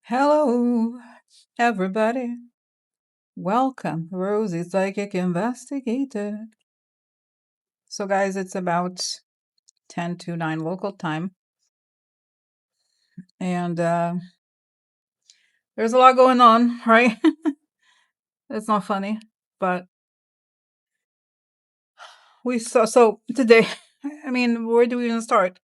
Hello, everybody. Welcome, Rosie Psychic Investigator. So, guys, it's about 10 to 9 local time, and there's a lot going on, right? It's not funny, but we saw. So, today, I mean, where do we even start?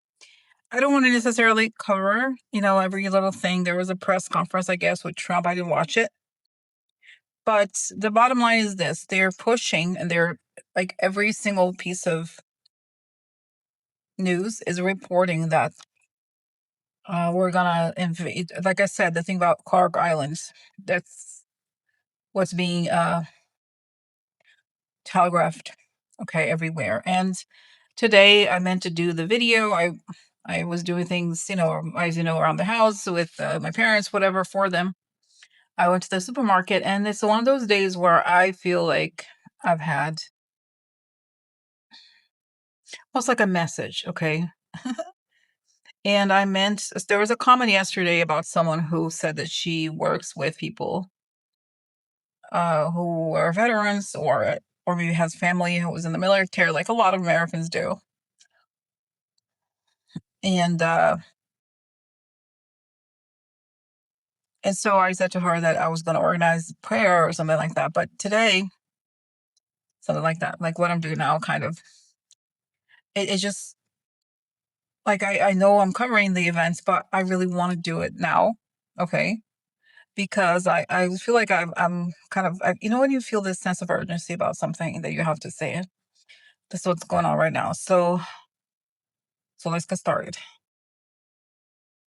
I don't want to necessarily cover, every little thing. There was a press conference, I guess, with Trump. I didn't watch it. But the bottom line is this: they're pushing, and they're like every single piece of news is reporting that we're gonna invade. Like I said, the thing about Clark Islands, that's what's being telegraphed, okay, everywhere. And today I meant to do the video. I was doing things, as you know, around the house with my parents, whatever, for them. I went to the supermarket, and it's one of those days where I feel like I've had almost like a message, okay? And there was a comment yesterday about someone who said that she works with people who are veterans or maybe has family who was in the military, like a lot of Americans do. And and so I said to her that I was going to organize prayer or something like that. But today, something like that, like what I'm doing now, kind of, it's just like I know I'm covering the events, but I really want to do it now, okay? Because I feel like I'm kind of, when you feel this sense of urgency about something that you have to say it. This is what's going on right now. So let's get started.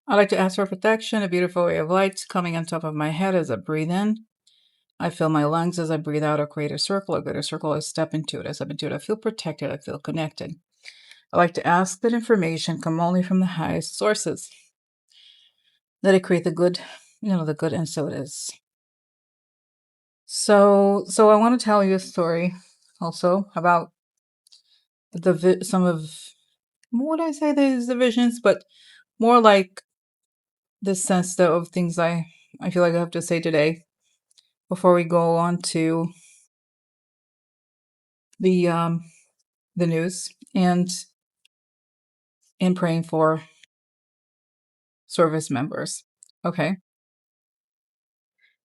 I like to ask for protection, a beautiful ray of light coming on top of my head as I breathe in. I fill my lungs as I breathe out, or create a circle, a greater circle. I step into it. I step into it. I feel protected. I feel connected. I like to ask that information come only from the highest sources. That I create the good, the good, and so it is. So I want to tell you a story also about some of, what would I say, these divisions, but more like the sense of things I feel like I have to say today before we go on to the the news and praying for service members. Okay.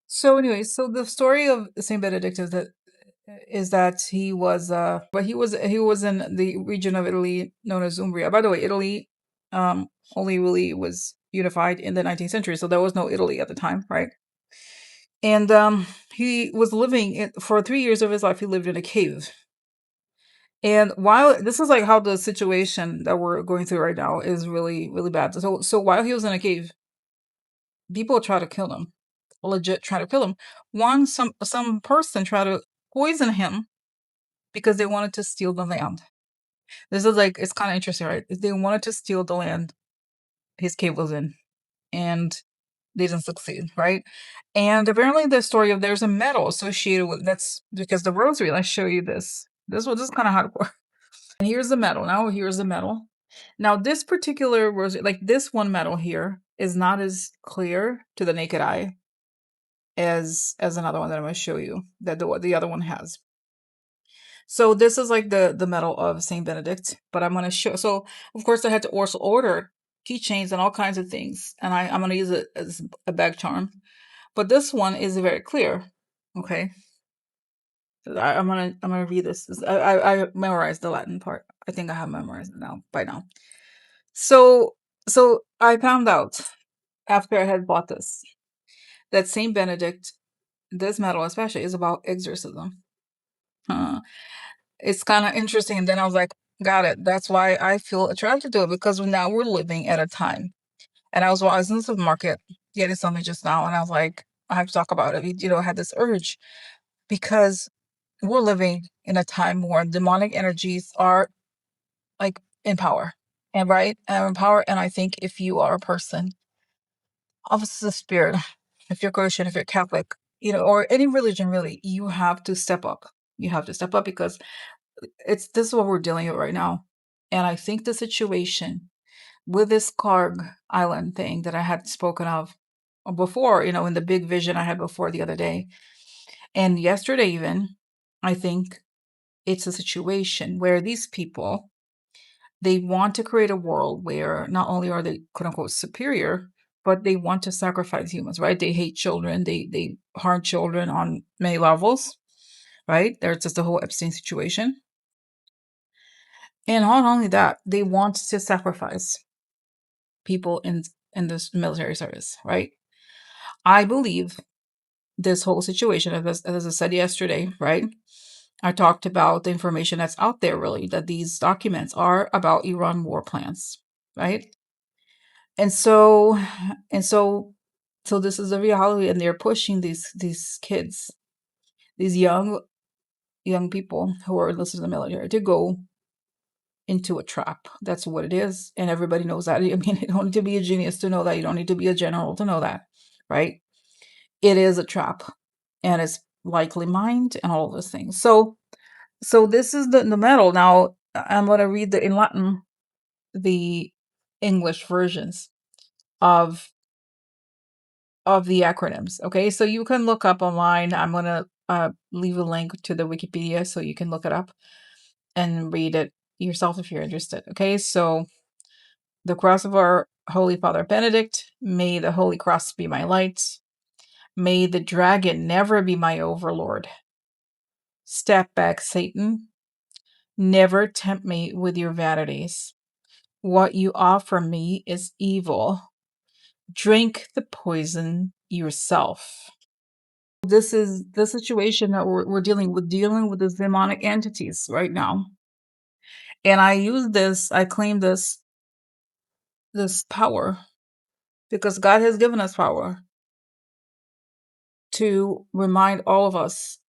So anyway, so the story of Saint Benedict is that he was in the region of Italy known as Umbria. By the way, Italy only really was unified in the 19th century, so there was no Italy at the time, right? And he was for 3 years of his life. He lived in a cave. And while this is like how the situation that we're going through right now is really, really bad. So while he was in a cave, people try to kill him, legit try to kill him. Some person tried to poison him because they wanted to steal the land. This is like, it's kind of interesting, right? They wanted to steal the land his cave was in, and they didn't succeed, right? And apparently, there's a medal associated with that's because the rosary. Let's show you this. This is kind of hardcore. And here's the medal. Here's the medal. Now, this particular rosary, like this one medal here, is not as clear to the naked eye as another one that I'm going to show you that the other one has. So this is like the medal of Saint Benedict, but I'm going to show. So of course I had to also order keychains and all kinds of things, and I'm going to use it as a bag charm. But this one is very clear. Okay, I'm gonna read this. I memorized the Latin part. I think I have memorized it now by now. So I found out after I had bought this that Saint Benedict, this medal especially, is about exorcism. It's kind of interesting. And then I was like, got it. That's why I feel attracted to it, because now we're living at a time. And I was in the supermarket getting something just now, and I was like, I have to talk about it. I had this urge because we're living in a time where demonic energies are like in power, and right, and in power. And I think if you are a person of the spirit, if you're Christian, if you're Catholic, or any religion really, you have to step up. You have to step up because this is what we're dealing with right now. And I think the situation with this Clark Island thing that I had spoken of, before, in the big vision I had before the other day. And yesterday, even, I think it's a situation where these people, they want to create a world where not only are they quote unquote superior, but they want to sacrifice humans, right? They hate children, they harm children on many levels, right? There's just the whole Epstein situation. And not only that, they want to sacrifice people in this military service, right? I believe this whole situation, as I said yesterday, right? I talked about the information that's out there, really, that these documents are about Iran war plans, right? And so, and so, so this is a reality, and they're pushing these kids, these young people who are enlisted in the military, to go into a trap. That's what it is, and everybody knows that. I mean, you don't need to be a genius to know that. You don't need to be a general to know that, right? It is a trap, and it's likely mined and all of those things. So this is the medal. Now I'm going to read in Latin the English versions of the acronyms. Okay, so you can look up online. I'm going to leave a link to the Wikipedia so you can look it up and read it yourself if you're interested. Okay, so the cross of our Holy Father Benedict, may the Holy Cross be my light. May the dragon never be my overlord. Step back, Satan. Never tempt me with your vanities. What you offer me is evil. Drink the poison yourself. This is the situation that we're dealing with these demonic entities right now. And I claim this power because God has given us power to remind all of us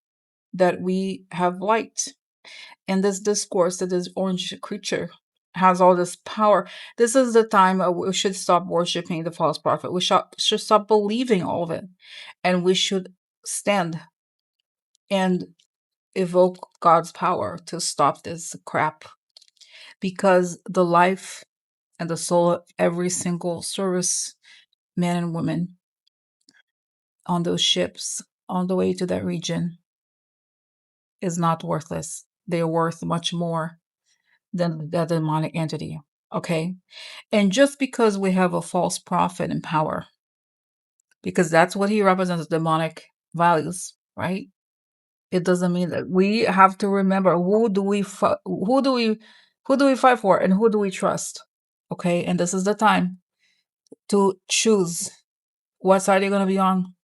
that we have light. And this discourse that this orange creature has all this power. This is the time we should stop worshiping the false prophet. We should stop believing all of it. And we should stand and evoke God's power to stop this crap. Because the life and the soul of every single service man and woman on those ships on the way to that region is not worthless. They are worth much more than the demonic entity. Okay? And just because we have a false prophet in power, because that's what he represents, demonic values, right? It doesn't mean that we have to remember who do we fight for and who do we trust. Okay? And this is the time to choose what side you're going to be on.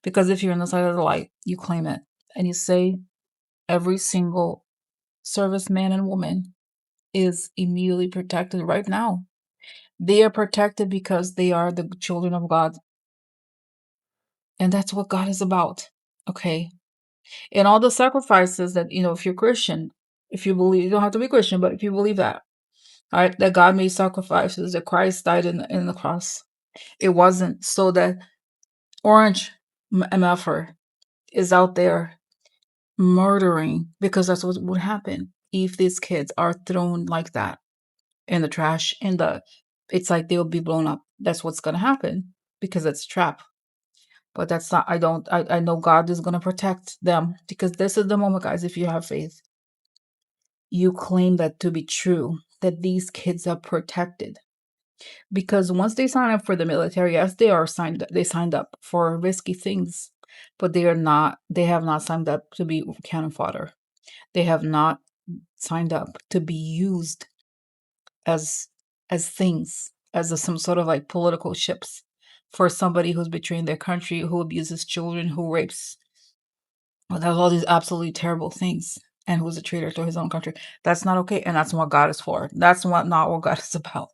Because if you're on the side of the light, you claim it and you say every single serviceman and woman is immediately protected right now. They are protected because they are the children of God. And that's what God is about. Okay. And all the sacrifices that, if you're Christian, if you believe, you don't have to be Christian, but if you believe that, all right, that God made sacrifices, that Christ died in the cross, it wasn't so that Orange MFer is out there murdering, because that's what would happen if these kids are thrown like that in the trash, it's like they'll be blown up. That's what's going to happen because it's a trap. But that's not, I know God is going to protect them, because this is the moment, guys. If you have faith, you claim that to be true, that these kids are protected. Because once they sign up for the military, yes, they signed up for risky things, but they have not signed up to be cannon fodder. They have not signed up to be used as things, as some sort of like political ships for somebody who's betraying their country, who abuses children, who rapes, who does all these absolutely terrible things, and who's a traitor to his own country. That's not okay, and that's what God is for. That's not what God is about.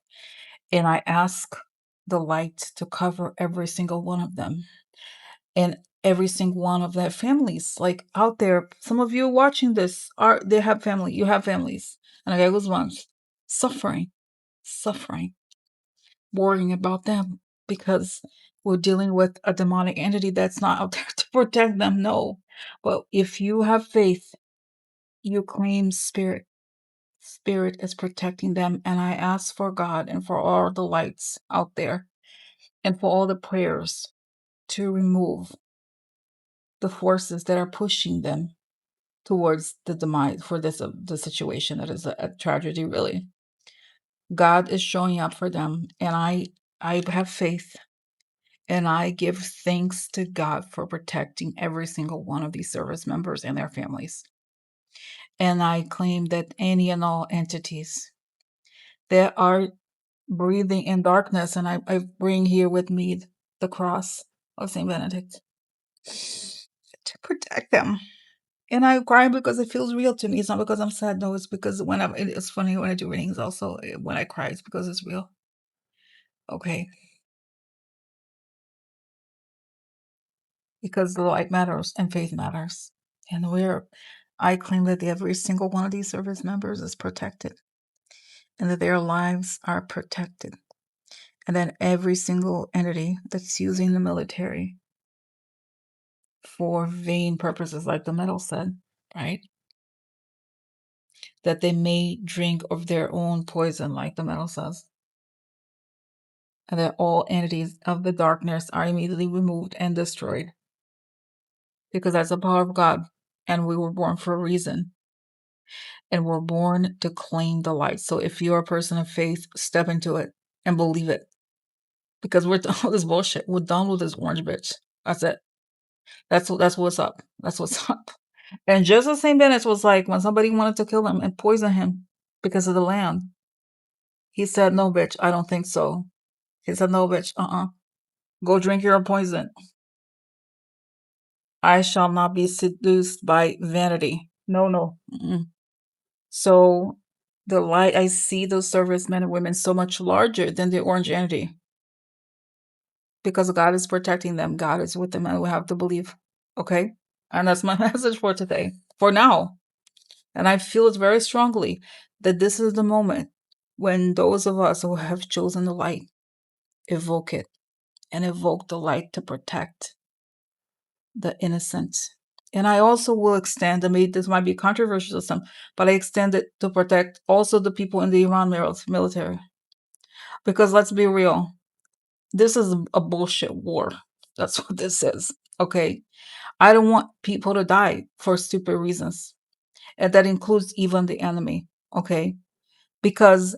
And I ask the light to cover every single one of them and every single one of their families. Like out there, some of you watching this they have family. You have families, and I was once suffering, worrying about them because we're dealing with a demonic entity that's not out there to protect them. No, but if you have faith, you claim spirit. Spirit is protecting them, and I ask for God and for all the lights out there and for all the prayers to remove the forces that are pushing them towards the demise for this the situation that is a tragedy, really. God is showing up for them, and I have faith, and I give thanks to God for protecting every single one of these service members and their families. And I claim that any and all entities that are breathing in darkness, and I bring here with me the cross of Saint Benedict to protect them. And I cry because it feels real to me. It's not because I'm sad. No, it's because it's funny when I do readings also, when I cry, it's because it's real. Okay. Because the light matters and faith matters. And I claim that every single one of these service members is protected and that their lives are protected. And that every single entity that's using the military for vain purposes, like the medal said, right? That they may drink of their own poison, like the medal says. And that all entities of the darkness are immediately removed and destroyed. Because that's the power of God. And we were born for a reason. And we're born to claim the light. So if you're a person of faith, step into it and believe it. Because we're done with this bullshit. We're done with this orange bitch. That's it. That's what's up. That's what's up. And just as St. Benedict was like, when somebody wanted to kill him and poison him because of the land, he said, "No, bitch, I don't think so." He said, "No, bitch, go drink your own poison. I shall not be seduced by vanity." No, no. Mm-mm. So the light, I see those servicemen and women so much larger than the orange entity because God is protecting them. God is with them, and we have to believe. Okay? And that's my message for today, for now. And I feel it very strongly that this is the moment when those of us who have chosen the light evoke it and evoke the light to protect the innocent. And I also will extend, I mean, this might be controversial to some, but I extend it to protect also the people in the Iran military. Because let's be real, this is a bullshit war. That's what this is. Okay. I don't want people to die for stupid reasons. And that includes even the enemy. Okay. Because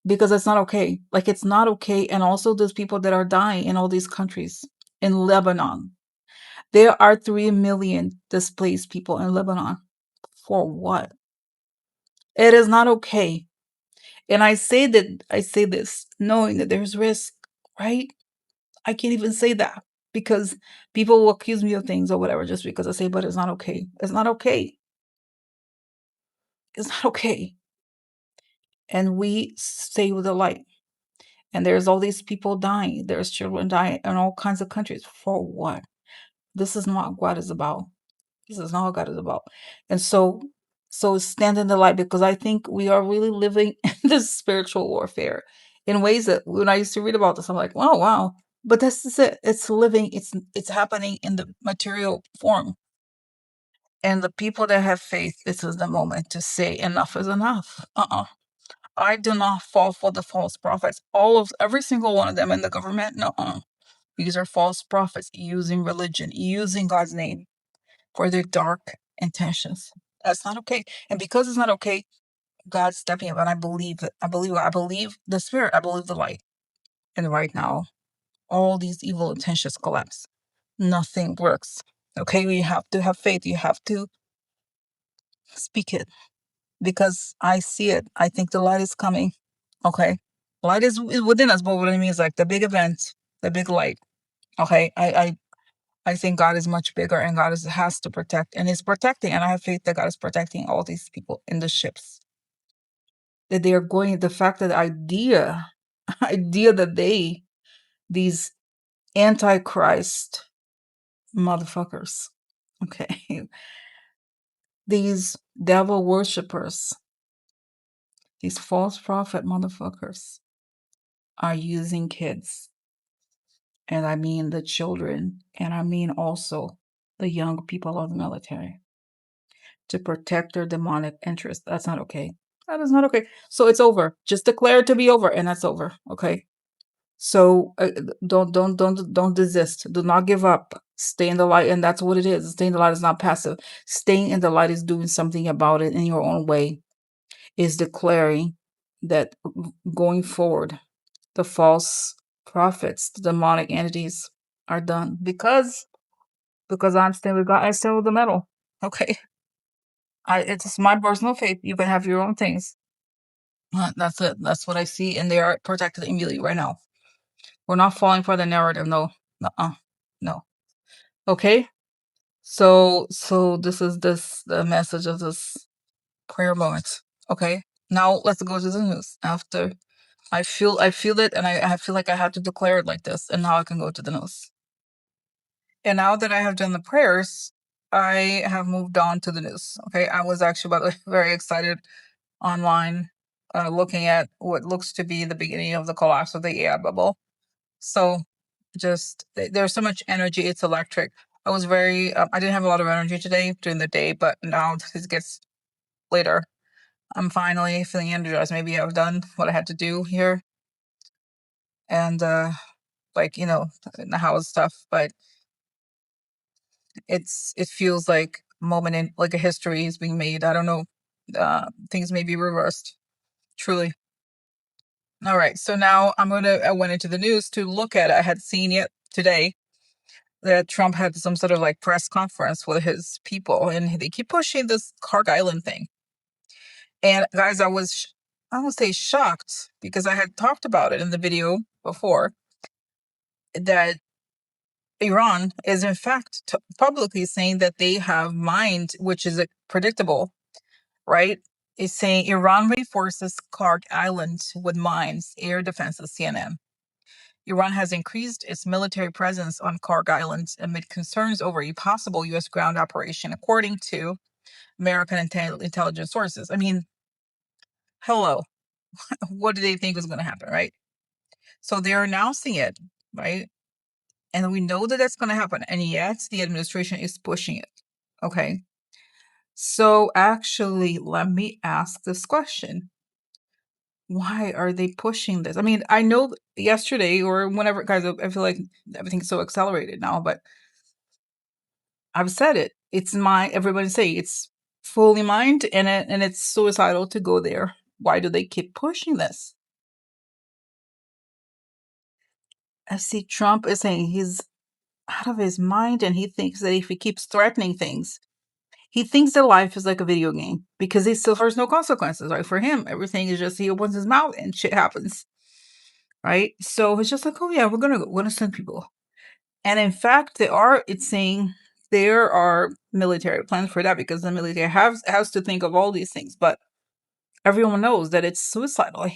it's not okay. Like it's not okay. And also there's people that are dying in all these countries. In Lebanon, there are 3 million displaced people in Lebanon. For what? It is not okay. And I say this knowing that there's risk, right? I can't even say that because people will accuse me of things or whatever just because I say, but it's not okay. It's not okay. It's not okay. And we stay with the light. And there's all these people dying. There's children dying in all kinds of countries. For what? This is not what God is about. This is not what God is about. And so stand in the light because I think we are really living in this spiritual warfare in ways that when I used to read about this, I'm like, oh wow. But this is it. It's living, it's happening in the material form. And the people that have faith, this is the moment to say enough is enough. I do not fall for the false prophets. Every single one of them in the government, no. These are false prophets using religion, using God's name for their dark intentions. That's not okay. And because it's not okay, God's stepping up, and I believe it. I believe the spirit. I believe the light. And right now, all these evil intentions collapse. Nothing works. Okay, you have to have faith. You have to speak it because I see it. I think the light is coming. Okay, light is within us, but what I mean is like the big event, the big light. Okay, I think God is much bigger and has to protect and is protecting. And I have faith that God is protecting all these people in the ships. That they are going, the fact that the idea that these antichrist motherfuckers, okay, these devil worshippers, these false prophet motherfuckers are using kids. And I mean the children, and I mean also the young people of the military to protect their demonic interests. That's not okay. That is not okay. So it's over. Just declare it to be over, and that's over. Okay. So don't desist. Do not give up. Stay in the light, and that's what it is. Staying in the light is not passive. Staying in the light is doing something about it in your own way. Is declaring that going forward, the false prophets, the demonic entities are done because I'm still with God. I still with the metal. Okay, it's my personal faith. You can have your own things. That's it. That's what I see, and they are protected immediately right now. We're not falling for the narrative. No, no. Okay. So this the message of this prayer moment. Okay. Now let's go to the news. After I feel it, and I feel like I have to declare it like this, and now I can go to the news. And now that I have done the prayers, I have moved on to the news. Okay. I was actually, by the way, very excited online, looking at what looks to be the beginning of the collapse of the AI bubble. So just there's so much energy, it's electric. I was very I didn't have a lot of energy today during the day, but now it gets later. I'm finally feeling energized. Maybe I've done what I had to do here, and like, in the house stuff, but it feels like a moment in, like, a history is being made. I don't know. Things may be reversed. Truly. All right. So now I went into the news to look at it. I had seen it today that Trump had some sort of like press conference with his people, and they keep pushing this Clark Island thing. And guys, I would say shocked, because I had talked about it in the video before, that Iran is in fact publicly saying that they have mined, which is predictable, right? Is saying Iran reinforces Clark Island with mines, air defenses, CNN. Iran has increased its military presence on Clark Island amid concerns over a possible U.S. ground operation, according to American intelligence sources. I mean, hello. What do they think is going to happen, right? So they're announcing it, right? And we know that that's going to happen. And yet the administration is pushing it. Okay. So actually, let me ask this question. Why are they pushing this? I mean, I know yesterday or whenever, guys, I feel like everything's so accelerated now, but I've said it. Everybody say it's fully mined, and it's suicidal to go there. Why do they keep pushing this? I see Trump is saying he's out of his mind, and he thinks that if he keeps threatening things, he thinks that life is like a video game because he suffers no consequences, right? For him, everything is just he opens his mouth and shit happens, right? So it's just like, oh yeah, we're gonna send people. And in fact, it's saying there are military plans for that, because the military has to think of all these things. But everyone knows that it's suicidal. And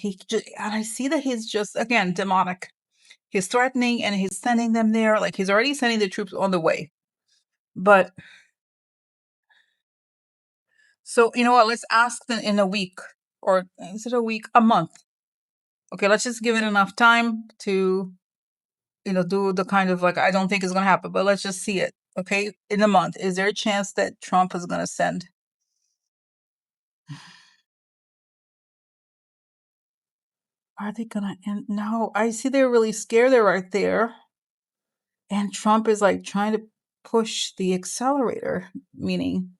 I see that he's just, again, demonic. He's threatening, and he's sending them there. Like, he's already sending the troops on the way. But so, you know what? Let's ask them in a week, or is it a week? A month. Okay, let's just give it enough time to, do the kind of, like, I don't think it's going to happen, but let's just see it. Okay, in a month, is there a chance that Trump is going to send? Are they gonna end? No, I see they're really scared. They're right there. And Trump is like trying to push the accelerator, meaning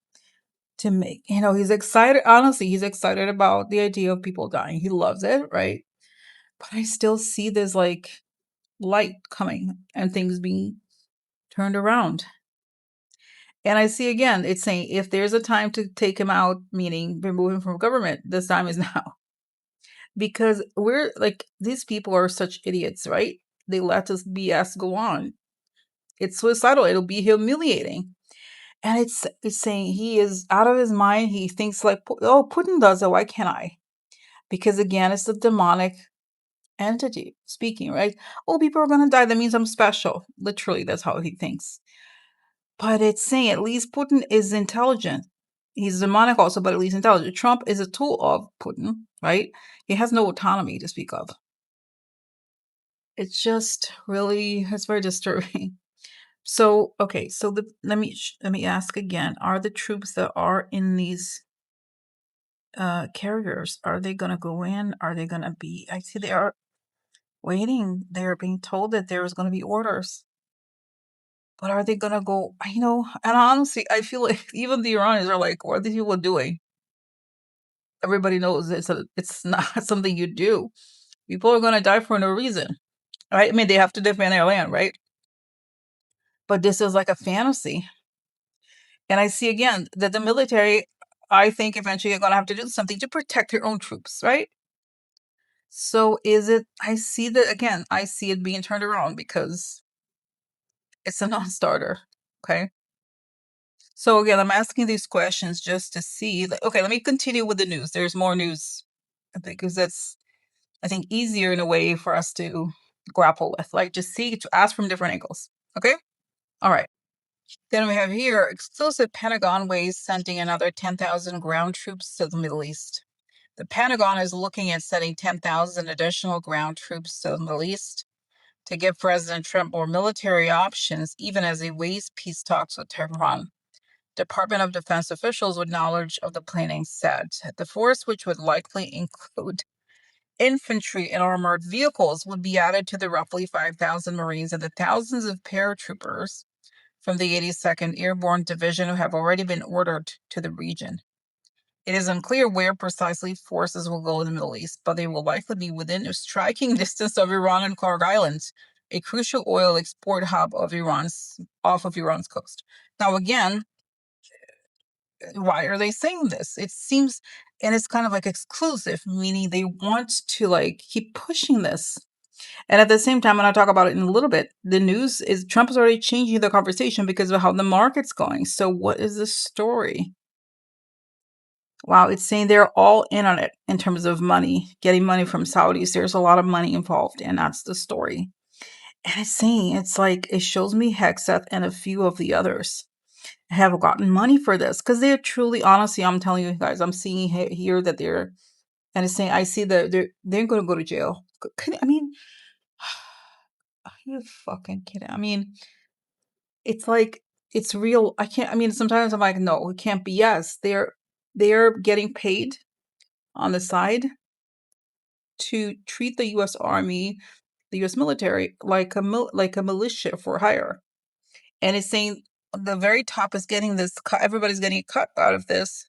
to make, he's excited. Honestly, he's excited about the idea of people dying. He loves it, right? But I still see this like light coming and things being turned around. And I see again, it's saying if there's a time to take him out, meaning remove him from government, this time is now. Because we're like, these people are such idiots, right? They let this BS go on. It's suicidal. It'll be humiliating. And it's saying he is out of his mind. He thinks like, oh, Putin does it. Why can't I? Because again, it's the demonic entity speaking, right? Oh, people are going to die. That means I'm special. Literally, that's how he thinks. But it's saying at least Putin is intelligent. He's demonic also, but at least intelligent. Trump is a tool of Putin, right? He has no autonomy to speak of. It's just really, it's very disturbing. So, okay, so let me ask again. Are the troops that are in these carriers, are they gonna go in? Are they gonna be, I see they are, waiting. They're being told that there is going to be orders. But are they going to go? And honestly, I feel like even the Iranians are like, what are these people doing? Everybody knows it's not something you do. People are going to die for no reason, right? I mean, they have to defend their land, right? But this is like a fantasy. And I see again that the military, I think eventually are going to have to do something to protect their own troops, right? So I see that again, I see it being turned around because it's a non-starter. Okay. So again, I'm asking these questions just to see. Okay, let me continue with the news. There's more news, I think, because that's, I think, easier in a way for us to grapple with. Like, just to ask from different angles. Okay. All right. Then we have here exclusive Pentagon ways sending another 10,000 ground troops to the Middle East. The Pentagon is looking at sending 10,000 additional ground troops to the Middle East to give President Trump more military options, even as he weighs peace talks with Tehran. Department of Defense officials with knowledge of the planning said the force, which would likely include infantry and armored vehicles, would be added to the roughly 5,000 Marines and the thousands of paratroopers from the 82nd Airborne Division who have already been ordered to the region. It is unclear where precisely forces will go in the Middle East, but they will likely be within a striking distance of Iran and Kurg Islands, a crucial oil export hub off of Iran's coast. Now, again, why are they saying this? It seems, and it's kind of like exclusive, meaning they want to like keep pushing this. And at the same time, when I talk about it in a little bit, the news is Trump is already changing the conversation because of how the market's going. So what is the story? Wow, it's saying they're all in on it in terms of money, getting money from Saudis. There's a lot of money involved, and that's the story. And it's saying, it's like, it shows me Hexeth and a few of the others have gotten money for this because they're truly, honestly, I'm telling you guys, I'm seeing here that they're, and it's saying, I see that they're going to go to jail. I mean, are you fucking kidding? I mean, it's like, it's real. I can't, I mean, sometimes I'm like, no, it can't be. Yes, they're getting paid on the side to treat the U.S. Army, the U.S. military, like a militia for hire. And it's saying the very top is getting this cut. Everybody's getting a cut out of this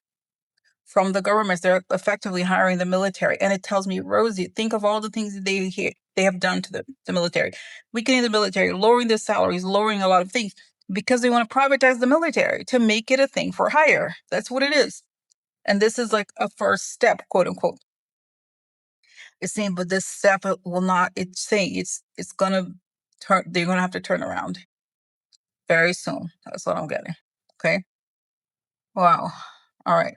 from the governments. They're effectively hiring the military. And it tells me, Rosie, think of all the things that they have done to the military. Weakening the military, lowering their salaries, lowering a lot of things because they want to privatize the military to make it a thing for hire. That's what it is. And this is like a first step, quote unquote. It's saying, but this step will not, it's saying it's gonna turn, they're gonna have to turn around very soon. That's what I'm getting. Okay. Wow. All right.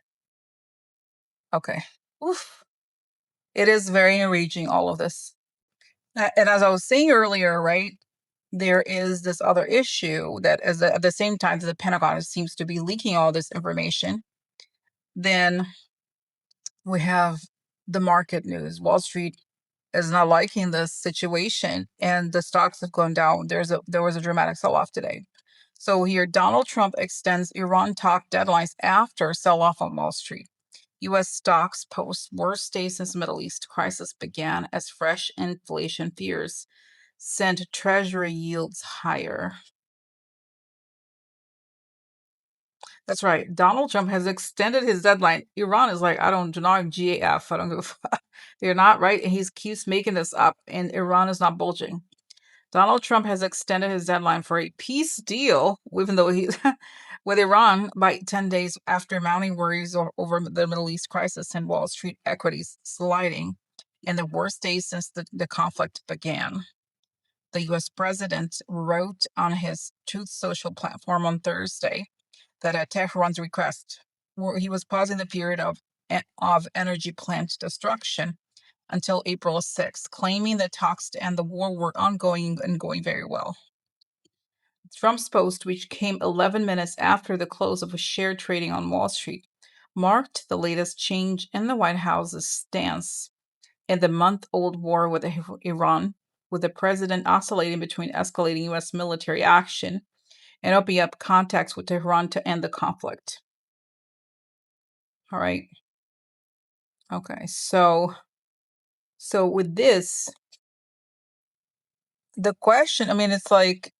Okay. Oof. It is very enraging, all of this. And as I was saying earlier, right, there is this other issue that at the same time that the Pentagon seems to be leaking all this information, then we have the market news. Wall Street is not liking this situation, and the stocks have gone down. There was a dramatic sell-off today. So here, Donald Trump extends Iran talk deadlines after sell-off on Wall Street. U.S. stocks post worst day since Middle East crisis began as fresh inflation fears sent Treasury yields higher. That's right. Donald Trump has extended his deadline. Iran is like, I don't do not GAF. I don't give a fuck. They're not right. And he keeps making this up, and Iran is not bulging. Donald Trump has extended his deadline for a peace deal, even though he's with Iran by 10 days after mounting worries over the Middle East crisis and Wall Street equities sliding in the worst days since the conflict began. The U.S. president wrote on his Truth Social platform on Thursday that at Tehran's request, he was pausing the period of energy plant destruction until April 6th, claiming that talks to end the war were ongoing and going very well. Trump's post, which came 11 minutes after the close of a share trading on Wall Street, marked the latest change in the White House's stance in the month-old war with Iran, with the president oscillating between escalating U.S. military action and opening up contacts with Tehran to end the conflict. All right. Okay, so with this, the question, I mean, it's like,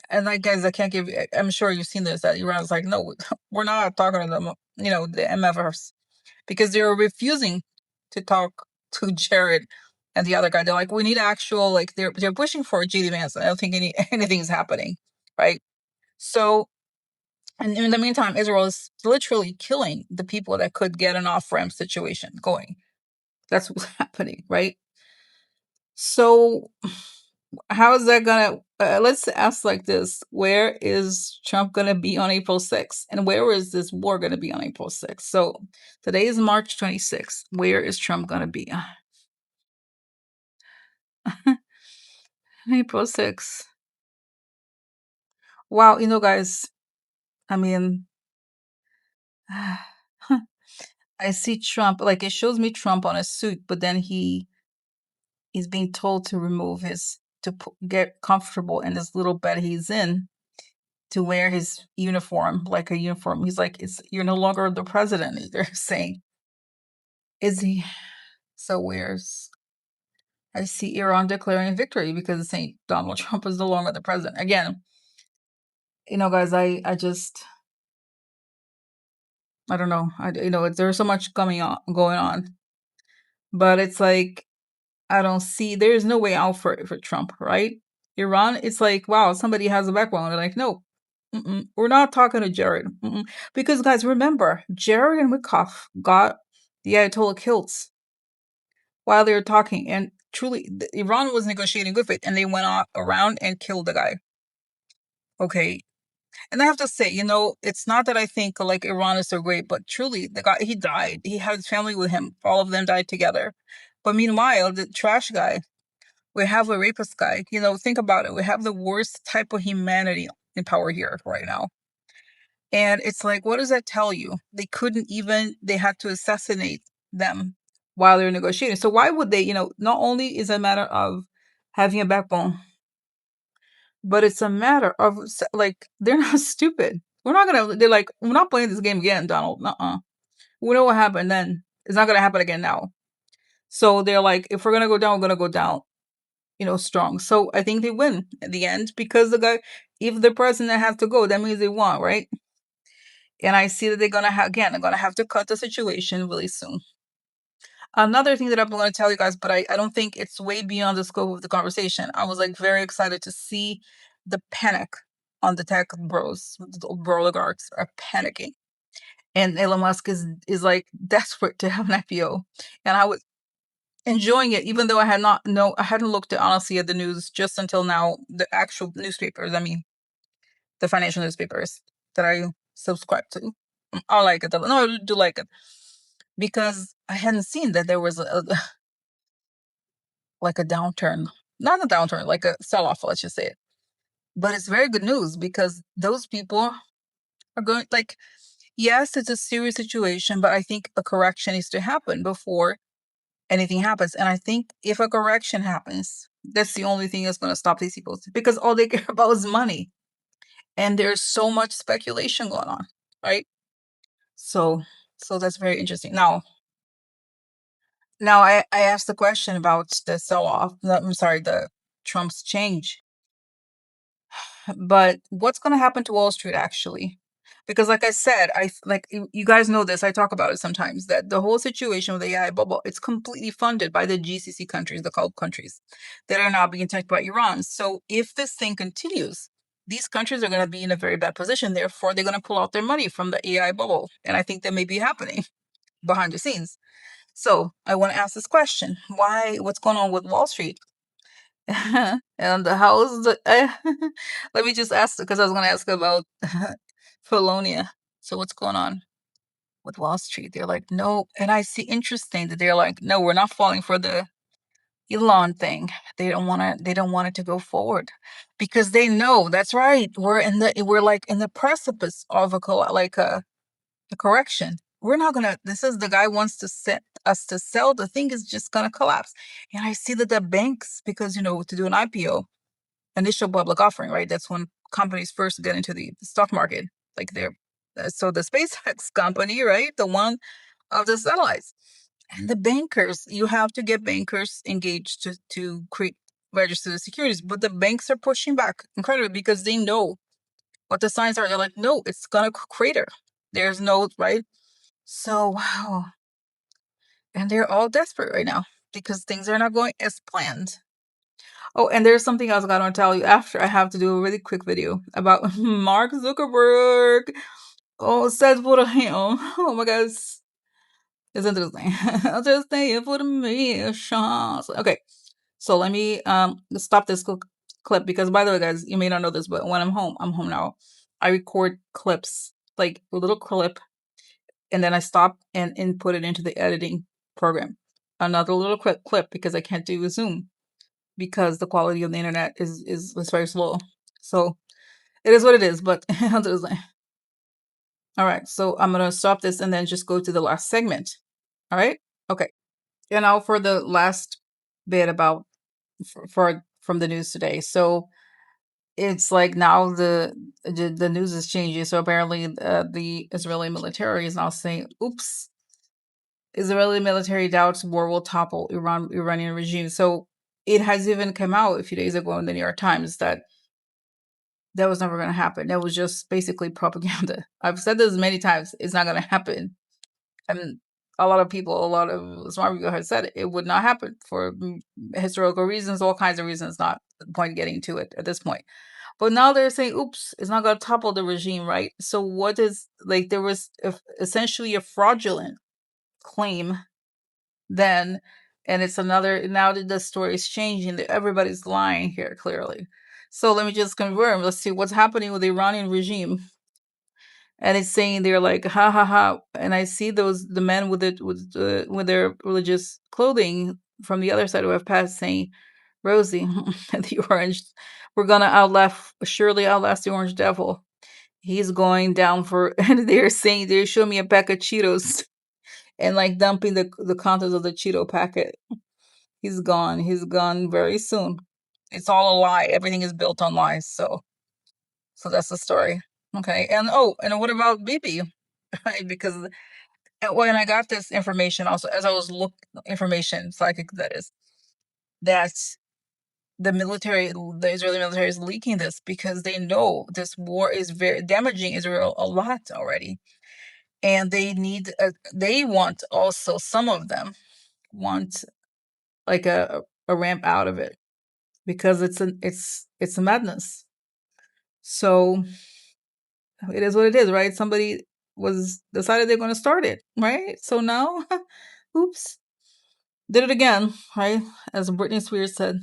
and like, guys, I can't give you, I'm sure you've seen this, that Iran's like, no, we're not talking to them, the MFers, because they're refusing to talk to Jared and the other guy. They're like, we need actual, like, they're pushing for GD Vance. I don't think anything's happening, right? So, and in the meantime, Israel is literally killing the people that could get an off-ramp situation going. That's what's happening, right? So how is that gonna let's ask like this: where is Trump gonna be on April 6th, and where is this war gonna be on April 6th? So today is March 26th. Where is Trump gonna be? April 6th. Wow, guys, I mean, I see Trump, like, it shows me Trump on a suit, but then he is being told to remove his, get comfortable in this little bed he's in, to wear his uniform, like a uniform. He's like, you're no longer the president. They're saying, is he? So I see Iran declaring victory because it's saying Donald Trump is no longer the president. Again, guys, I don't know. There's so much going on, but it's like, I don't see, there's no way out for Trump, right? Iran, it's like, wow, somebody has a backbone. They're like, no, we're not talking to Jared. Because, guys, remember, Jared and Wickoff got the Ayatollah killed while they were talking. And truly, Iran was negotiating good faith, and they went around and killed the guy. Okay. And I have to say, it's not that I think like Iran is so great, but truly, the guy, he died. He had his family with him. All of them died together. But meanwhile, the trash guy, we have a rapist guy. Think about it. We have the worst type of humanity in power here right now. And it's like, what does that tell you? They had to assassinate them while they're negotiating. So why would they, not only is it a matter of having a backbone, but it's a matter of, like, they're not stupid. They're like, we're not playing this game again, Donald. We know what happened then. It's not going to happen again now. So they're like, if we're going to go down, we're going to go down, strong. So I think they win at the end, because the guy, if the president has to go, that means they won, right? And I see that they're going to have to cut the situation really soon. Another thing that I'm going to tell you guys, but I don't think it's way beyond the scope of the conversation. I was like very excited to see the panic on the tech bros. The oligarchs are panicking. And Elon Musk is like desperate to have an IPO. And I was enjoying it, even though I hadn't looked honestly at the news just until now, the actual newspapers, I mean, the financial newspapers that I subscribe to. I like it. No, I do like it, because I hadn't seen that there was like a downturn, not a downturn, like a sell-off, let's just say it. But it's very good news, because those people are going, like, yes, it's a serious situation, but I think a correction needs to happen before anything happens. And I think if a correction happens, that's the only thing that's going to stop these people, because all they care about is money. And there's so much speculation going on, right? So that's very interesting. Now I asked the question about the sell-off. I'm sorry, the Trump's change. But what's going to happen to Wall Street, actually? Because, like I said, you guys know this, I talk about it sometimes, that the whole situation with the AI bubble, it's completely funded by the GCC countries, the Gulf countries, that are now being attacked by Iran. So if this thing continues, these countries are going to be in a very bad position. Therefore, they're going to pull out their money from the AI bubble. And I think that may be happening behind the scenes. So I want to ask this question. What's going on with Wall Street? And how is the let me just ask, because I was going to ask about Polonia. So what's going on with Wall Street? They're like, no. And I see interesting that they're like, no, we're not falling for the Elon thing. They don't want it to go forward, because they know, that's right, we're like in the precipice of a correction. We're not gonna, this is, the guy wants to set us to sell, the thing is just gonna collapse. And I see that the banks, because to do an IPO, initial public offering, right? That's when companies first get into the stock market. Like so the SpaceX company, right? The one of the satellites. And the bankers, you have to get bankers engaged to create register the securities. But the banks are pushing back incredibly because they know what the signs are. They're like, no, it's gonna crater. There's no right. So wow, and they're all desperate right now because things are not going as planned. Oh, and there's something else I gotta tell you after. I have to do a really quick video about Mark Zuckerberg. Oh, says for the hell. Oh my god, it's interesting. I'll just stay for the missions. Okay, so let me stop this clip because, by the way, guys, you may not know this, but when I'm home now. I record clips, like a little clip, and then I stop and input it into the editing program. Another little clip because I can't do a Zoom because the quality of the internet is very slow. So it is what it is. But all right, so I'm gonna stop this and then just go to the last segment. All right, okay. And now for the last bit about for from the news today. So it's like now the news is changing. So apparently, the Israeli military is now saying, "Oops." Israeli military doubts war will topple Iranian regime. So it has even come out a few days ago in the New York Times that that was never going to happen. That was just basically propaganda. I've said this many times. It's not going to happen. And a lot of people, a lot of smart people have said it would not happen for historical reasons, all kinds of reasons. Not the point getting to it at this point. But now they're saying, oops, it's not going to topple the regime, right? So what is, like, there was essentially a fraudulent claim then, and it's another, now that the story is changing, that everybody's lying here clearly. So let me just confirm. Let's see what's happening with the Iranian regime. And it's saying they're like, ha ha ha. And I see the men with it with their religious clothing from the other side who have passed saying, Rosie, the orange, we're gonna surely outlast the orange devil. He's going down for, and they're saying, they show me a pack of Cheetos and like dumping the contents of the Cheeto packet. He's gone. He's gone very soon. It's all a lie. Everything is built on lies. So that's the story. Okay. And oh, and what about Bibi? Right? Because when I got this information, also as I was looking information, psychic that is, that the Israeli military is leaking this because they know this war is very damaging Israel a lot already, and they want also, some of them want like a ramp out of it because it's a madness. So it is what it is, right? Somebody was decided they're going to start it, right? So now, oops, did it again, right? As Britney Spears said,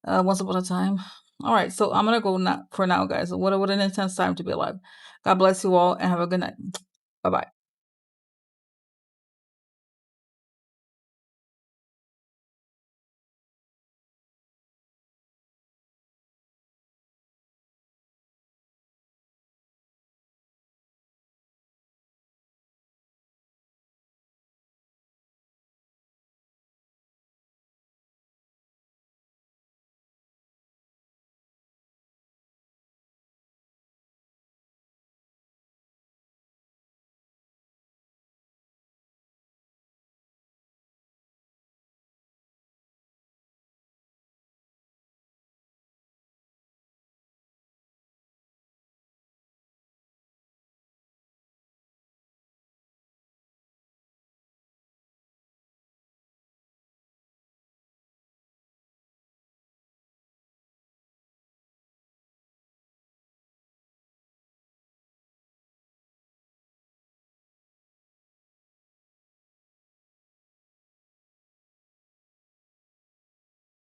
once upon a time. All right, so I'm gonna go now for now, guys. What an intense time to be alive. God bless you all and have a good night. Bye bye.